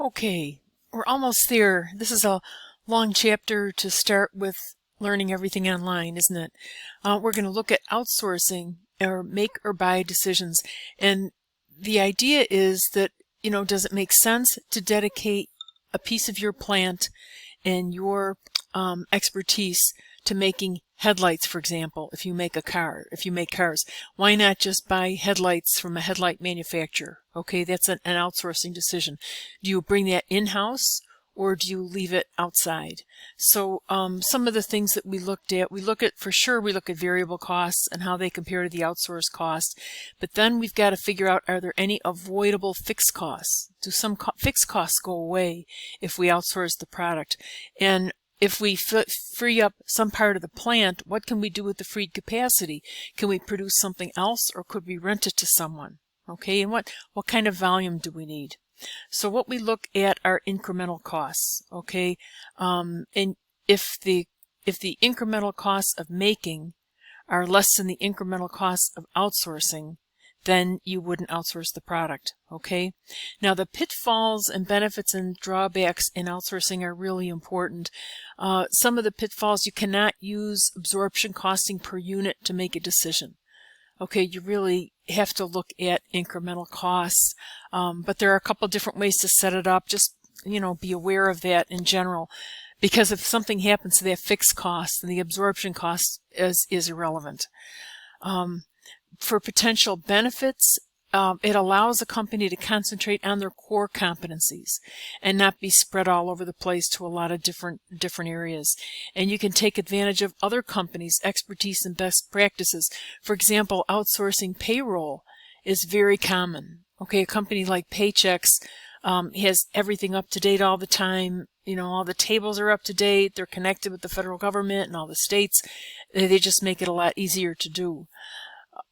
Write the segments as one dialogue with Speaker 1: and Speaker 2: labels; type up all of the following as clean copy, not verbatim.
Speaker 1: Okay, we're almost there. This is a long chapter to start with learning everything online, isn't it? We're going to look at outsourcing or make or buy decisions. And the idea is that, does it make sense to dedicate a piece of your plant and your expertise to making headlights, for example, if you make cars, why not just buy headlights from a headlight manufacturer? Okay, that's an outsourcing decision. Do you bring that in-house or do you leave it outside? So some of the things that we look at variable costs and how they compare to the outsourced cost. But then we've got to figure out, are there any avoidable fixed costs? Do some fixed costs go away if we outsource the product? And if we free up some part of the plant, what can we do with the freed capacity? Can we produce something else, or could we rent it to someone? Okay, and what kind of volume do we need? So what we look at are incremental costs. Okay, and if the incremental costs of making are less than the incremental costs of outsourcing, then you wouldn't outsource the product. Okay, now the pitfalls and benefits and drawbacks in outsourcing are really important. Some of the pitfalls: you cannot use absorption costing per unit to make a decision. Okay, you really have to look at incremental costs, but there are a couple different ways to set it up. Just be aware of that in general, because if something happens to that fixed cost, then the absorption cost is irrelevant. For potential benefits, it allows a company to concentrate on their core competencies and not be spread all over the place to a lot of different areas. And you can take advantage of other companies' expertise and best practices. For example, outsourcing payroll is very common. Okay, a company like Paychex has everything up to date all the time. All the tables are up to date. They're connected with the federal government and all the states. They just make it a lot easier to do.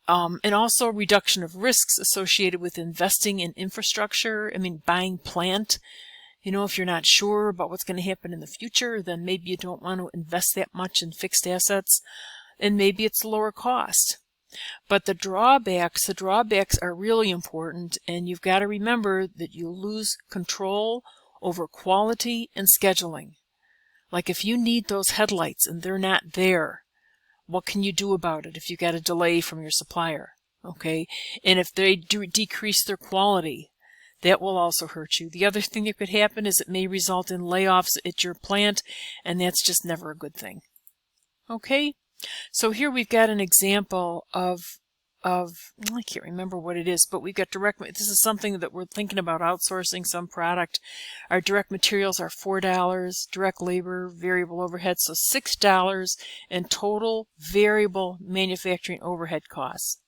Speaker 1: And also reduction of risks associated with investing in infrastructure. Buying plant. If you're not sure about what's going to happen in the future, then maybe you don't want to invest that much in fixed assets, and maybe it's lower cost. But the drawbacks are really important, and you've got to remember that you lose control over quality and scheduling. Like if you need those headlights and they're not there, what can you do about it if you got a delay from your supplier? Okay, and if they decrease their quality, that will also hurt you. The other thing that could happen is it may result in layoffs at your plant, and that's just never a good thing. Okay, so here we've got an example of I can't remember what it is, but we've got this is something that we're thinking about outsourcing some product. Our direct materials are $4, direct labor, variable overhead, so $6 in total variable manufacturing overhead costs.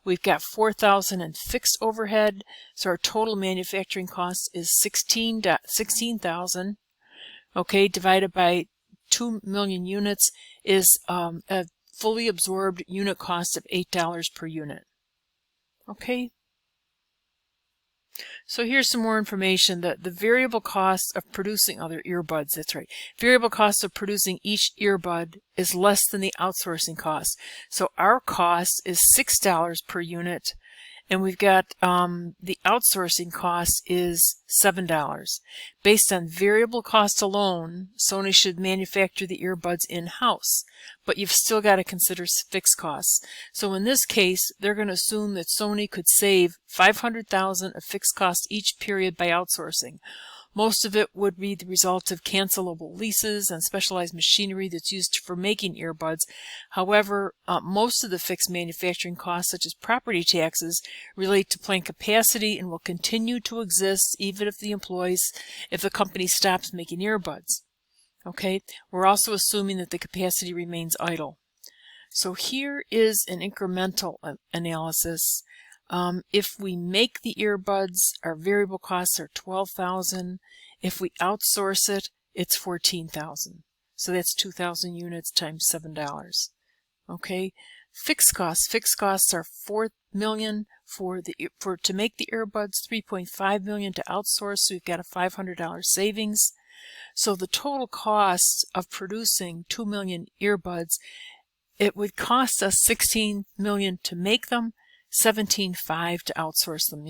Speaker 1: We've got $4,000 in fixed overhead, so our total manufacturing cost is $16,000. Okay, divided by 2 million units is a fully absorbed unit cost of $8 per unit. Okay. So here's some more information. The variable cost of producing other earbuds, that's right. Variable cost of producing each earbud is less than the outsourcing cost. So our cost is $6 per unit, and we've got the outsourcing cost is $7. Based on variable cost alone, Sony should manufacture the earbuds in-house, but you've still got to consider fixed costs. So in this case, they're going to assume that Sony could save $500,000 of fixed costs each period by outsourcing. Most of it would be the result of cancelable leases and specialized machinery that's used for making earbuds. However, most of the fixed manufacturing costs, such as property taxes, relate to plant capacity and will continue to exist even if the company stops making earbuds. Okay, we're also assuming that the capacity remains idle. So here is an incremental analysis. If we make the earbuds, our variable costs are $12,000. If we outsource it, it's $14,000. So that's 2,000 units times $7. Okay. Fixed costs are $4 million to make the earbuds, $3.5 million to outsource. So we've got a $500 savings. So the total cost of producing 2 million earbuds, it would cost us $16 million to make them, $17.5 to outsource them,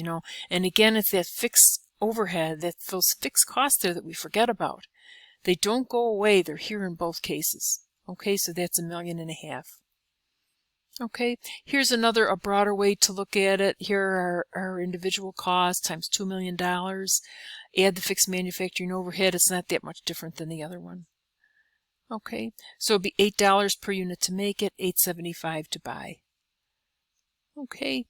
Speaker 1: and again, it's that fixed overhead, that those fixed costs there that we forget about. They don't go away. They're here in both cases. Okay, so that's $1.5 million. Okay, here's a broader way to look at it. Here are our individual costs times $2 million. Add the fixed manufacturing overhead. It's not that much different than the other one. Okay, so it'd be $8 per unit to make it, $8.75 to buy. Okay,